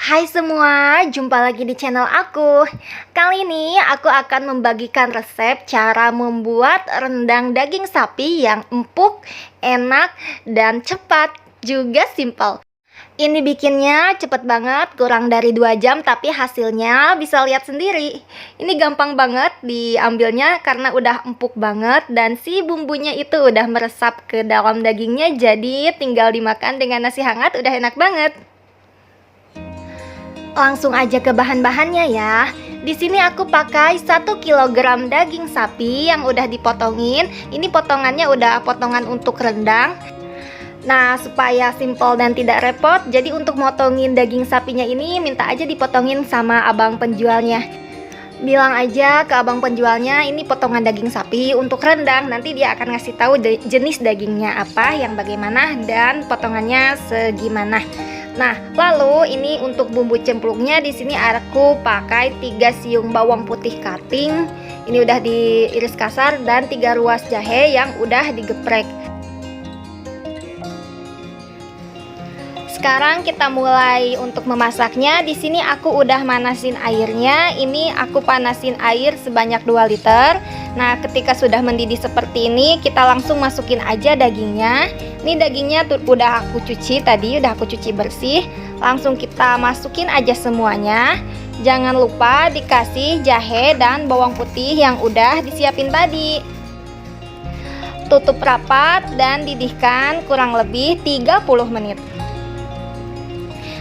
Hai semua, jumpa lagi di channel aku. Kali ini aku akan membagikan resep cara membuat rendang daging sapi yang empuk, enak, dan cepat, juga simpel. Ini bikinnya cepet banget, kurang dari 2 jam, tapi hasilnya bisa lihat sendiri. Ini gampang banget diambilnya karena udah empuk banget dan si bumbunya itu udah meresap ke dalam dagingnya, jadi tinggal dimakan dengan nasi hangat udah enak banget. Langsung aja ke bahan-bahannya ya. Di sini aku pakai 1 kg daging sapi yang udah dipotongin. Ini potongannya udah potongan untuk rendang. Nah, supaya simple dan tidak repot, jadi untuk motongin daging sapinya ini minta aja dipotongin sama abang penjualnya. Bilang aja ke abang penjualnya ini potongan daging sapi untuk rendang. Nanti dia akan ngasih tahu jenis dagingnya apa, yang bagaimana, dan potongannya segimana. Nah, lalu ini untuk bumbu cemplungnya di sini aku pakai 3 siung bawang putih cutting. Ini udah diiris kasar dan 3 ruas jahe yang udah digeprek. Sekarang kita mulai untuk memasaknya. Di sini aku udah manasin airnya. Ini aku panasin air sebanyak 2 liter. Nah, ketika sudah mendidih seperti ini, kita langsung masukin aja dagingnya. Ini dagingnya udah aku cuci tadi, udah aku cuci bersih. Langsung kita masukin aja semuanya. Jangan lupa dikasih jahe dan bawang putih yang udah disiapin tadi. Tutup rapat dan didihkan kurang lebih 30 menit.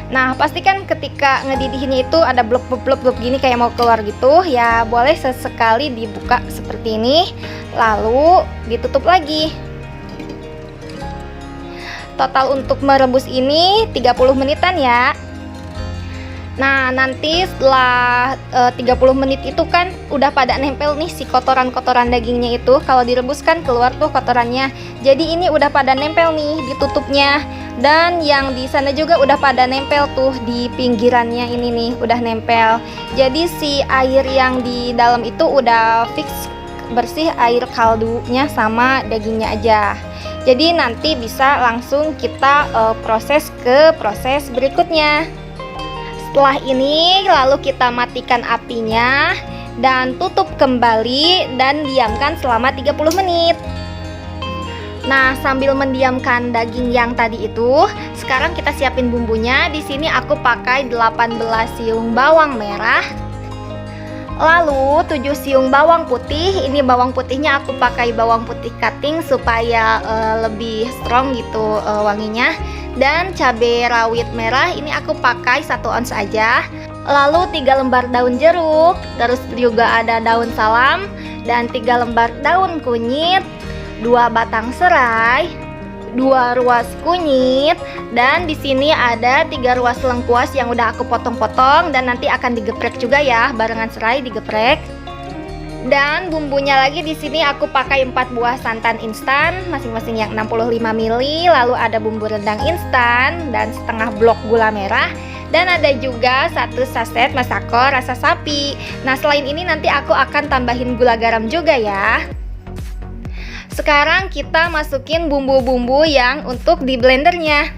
Nah, pastikan ketika ngedidihinnya itu ada blok-blok gini kayak mau keluar gitu. Ya, boleh sesekali dibuka seperti ini. Lalu ditutup lagi. Total untuk merebus ini 30 menitan ya. Nah, nanti setelah 30 menit itu kan udah pada nempel nih si kotoran-kotoran dagingnya itu. Kalau direbus kan keluar tuh kotorannya. Jadi ini udah pada nempel nih ditutupnya. Dan yang di sana juga udah pada nempel tuh di pinggirannya ini nih, udah nempel. Jadi si air yang di dalam itu udah fix bersih air kaldunya sama dagingnya aja. Jadi nanti bisa langsung kita proses berikutnya. Setelah ini lalu kita matikan apinya dan tutup kembali dan diamkan selama 30 menit. Nah, sambil mendiamkan daging yang tadi itu, sekarang kita siapin bumbunya. Di sini aku pakai 18 siung bawang merah. Lalu 7 siung bawang putih. Ini bawang putihnya aku pakai bawang putih cutting supaya lebih strong gitu wanginya. Dan cabai rawit merah ini aku pakai 1 ons aja. Lalu 3 lembar daun jeruk, terus juga ada daun salam dan 3 lembar daun kunyit, 2 batang serai, 2 ruas kunyit, dan di sini ada 3 ruas lengkuas yang udah aku potong-potong dan nanti akan digeprek juga ya, barengan serai digeprek. Dan bumbunya lagi di sini aku pakai 4 buah santan instan, masing-masing yang 65 ml, lalu ada bumbu rendang instan dan setengah blok gula merah. Dan ada juga 1 saset masako rasa sapi. Nah, selain ini nanti aku akan tambahin gula garam juga ya. Sekarang kita masukin bumbu-bumbu yang untuk di blendernya.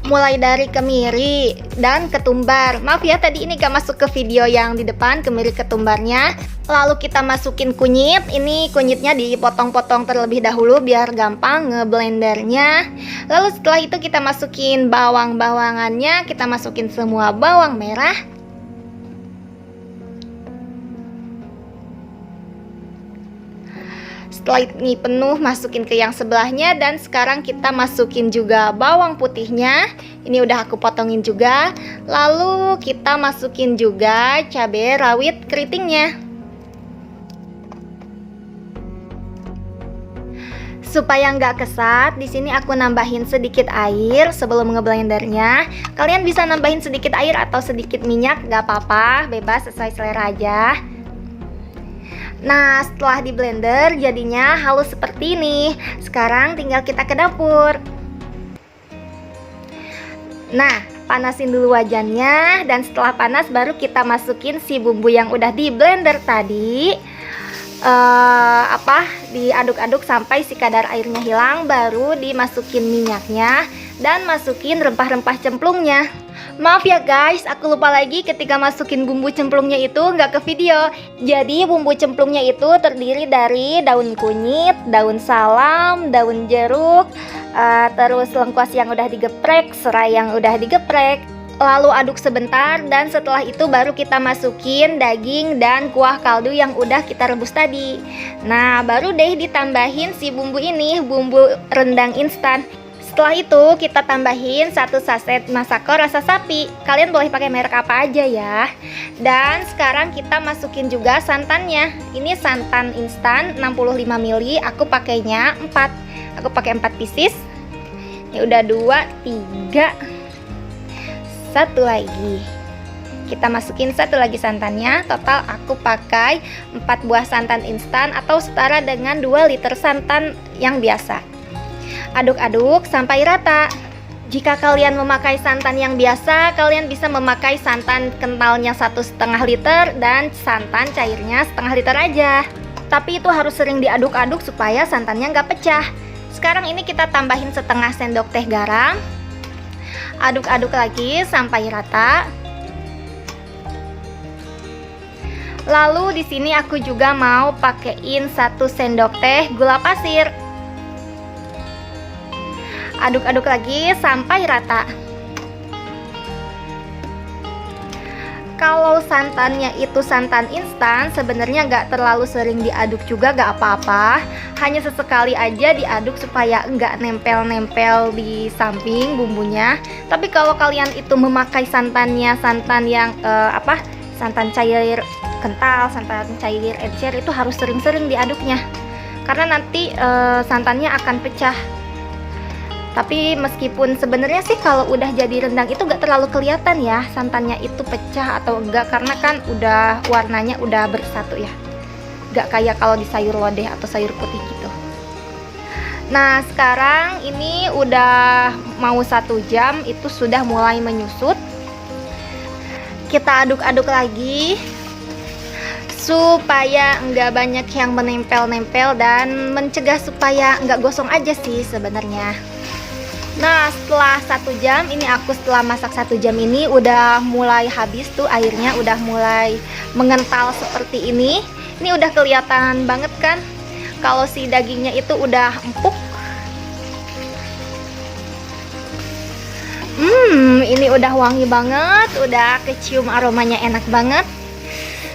Mulai dari kemiri dan ketumbar. Maaf ya tadi ini gak masuk ke video yang di depan, kemiri ketumbarnya. Lalu kita masukin kunyit. Ini kunyitnya dipotong-potong terlebih dahulu biar gampang ngeblendernya. Lalu setelah itu kita masukin bawang-bawangannya. Kita masukin semua bawang merah, setelah ini penuh masukin ke yang sebelahnya. Dan sekarang kita masukin juga bawang putihnya. Ini udah aku potongin juga. Lalu kita masukin juga cabai rawit keritingnya. Supaya nggak kesat, di sini aku nambahin sedikit air sebelum ngeblendernya. Kalian bisa nambahin sedikit air atau sedikit minyak, nggak apa-apa, bebas sesuai selera aja. Nah, setelah di blender jadinya halus seperti ini. Sekarang tinggal kita ke dapur. Nah, panasin dulu wajannya dan setelah panas baru kita masukin si bumbu yang udah di blender tadi. Diaduk-aduk sampai si kadar airnya hilang, baru dimasukin minyaknya dan masukin rempah-rempah cemplungnya. Maaf ya guys, aku lupa lagi ketika masukin bumbu cemplungnya itu nggak ke video. Jadi bumbu cemplungnya itu terdiri dari daun kunyit, daun salam, daun jeruk, terus lengkuas yang udah digeprek, serai yang udah digeprek. Lalu aduk sebentar dan setelah itu baru kita masukin daging dan kuah kaldu yang udah kita rebus tadi. Nah, baru deh ditambahin si bumbu ini, bumbu rendang instan. Setelah itu kita tambahin 1 saset masako rasa sapi. Kalian boleh pakai merek apa aja ya. Dan sekarang kita masukin juga santannya. Ini santan instan 65 ml, aku pakainya 4. Aku pakai 4 pieces. Ya udah 2, 3. 1 lagi. Kita masukin 1 lagi santannya. Total aku pakai 4 buah santan instan atau setara dengan 2 liter santan yang biasa. Aduk-aduk sampai rata. Jika kalian memakai santan yang biasa, kalian bisa memakai santan kentalnya 1,5 liter dan santan cairnya 1,5 liter aja. Tapi itu harus sering diaduk-aduk supaya santannya nggak pecah. Sekarang ini kita tambahin 1/2 sendok teh garam. Aduk-aduk lagi sampai rata. Lalu di sini aku juga mau pakein 1 sendok teh gula pasir. Aduk-aduk lagi sampai rata. Kalau santannya itu santan instan, sebenarnya nggak terlalu sering diaduk juga nggak apa-apa. Hanya sesekali aja diaduk supaya nggak nempel-nempel di samping bumbunya. Tapi kalau kalian itu memakai santannya santan yang santan cair kental, santan cair encer, itu harus sering-sering diaduknya. Karena nanti santannya akan pecah. Tapi meskipun sebenarnya sih kalau udah jadi rendang itu gak terlalu kelihatan ya santannya itu pecah atau enggak, karena kan udah warnanya udah bersatu ya. Gak kayak kalau di sayur lodeh atau sayur putih gitu. Nah sekarang ini udah mau 1 jam, itu sudah mulai menyusut. Kita aduk-aduk lagi supaya enggak banyak yang menempel-nempel dan mencegah supaya enggak gosong aja sih sebenarnya. Nah setelah 1 jam ini, aku setelah masak 1 jam ini udah mulai habis tuh airnya, udah mulai mengental seperti ini. Ini udah kelihatan banget kan kalau si dagingnya itu udah empuk. Ini udah wangi banget, udah kecium aromanya enak banget.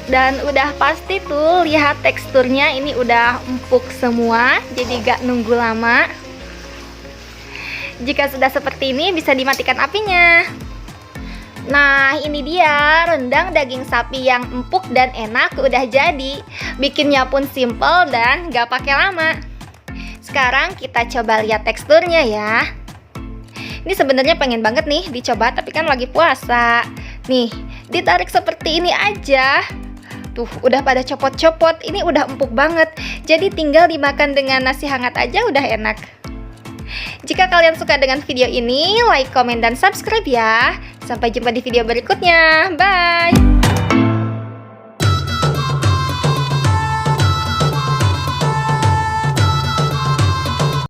Dan udah pasti tuh lihat teksturnya ini udah empuk semua, jadi gak nunggu lama. Jika sudah seperti ini bisa dimatikan apinya. Nah ini dia rendang daging sapi yang empuk dan enak udah jadi. Bikinnya pun simple dan gak pakai lama. Sekarang kita coba lihat teksturnya ya. Ini sebenarnya pengen banget nih dicoba, tapi kan lagi puasa. Nih ditarik seperti ini aja. Tuh udah pada copot-copot. Ini udah empuk banget. Jadi tinggal dimakan dengan nasi hangat aja udah enak. Jika kalian suka dengan video ini, like, komen, dan subscribe ya. Sampai jumpa di video berikutnya. Bye!